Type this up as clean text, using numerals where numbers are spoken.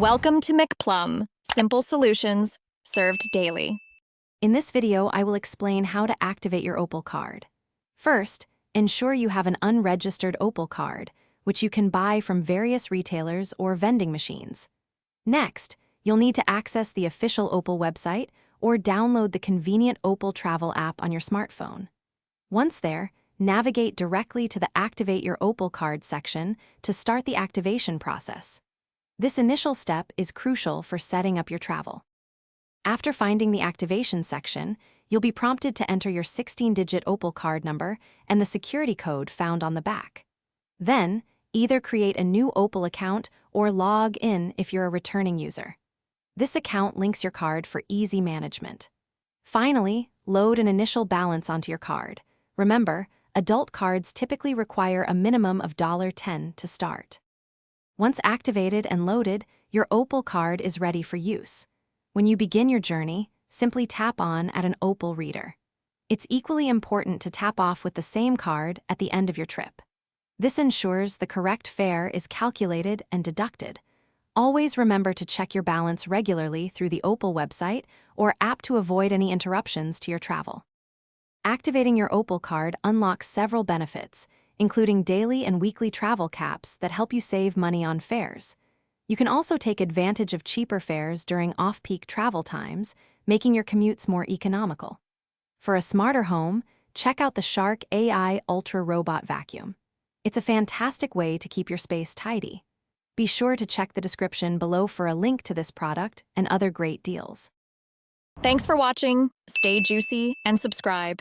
Welcome to McPlum, simple solutions served daily. In this video, I will explain how to activate your Opal card. First, ensure you have an unregistered Opal card, which you can buy from various retailers or vending machines. Next, you'll need to access the official Opal website or download the convenient Opal travel app on your smartphone. Once there, navigate directly to the Activate Your Opal Card section to start the activation process. This initial step is crucial for setting up your travel. After finding the activation section, you'll be prompted to enter your 16-digit Opal card number and the security code found on the back. Then, either create a new Opal account or log in if you're a returning user. This account links your card for easy management. Finally, load an initial balance onto your card. Remember, adult cards typically require a minimum of $10 to start. Once activated and loaded, your Opal card is ready for use. When you begin your journey, simply tap on at an Opal reader. It's equally important to tap off with the same card at the end of your trip. This ensures the correct fare is calculated and deducted. Always remember to check your balance regularly through the Opal website or app to avoid any interruptions to your travel. Activating your Opal card unlocks several benefits, including daily and weekly travel caps that help you save money on fares. You can also take advantage of cheaper fares during off-peak travel times, making your commutes more economical. For a smarter home, check out the Shark AI Ultra Robot Vacuum. It's a fantastic way to keep your space tidy. Be sure to check the description below for a link to this product and other great deals. Thanks for watching. Stay juicy and subscribe.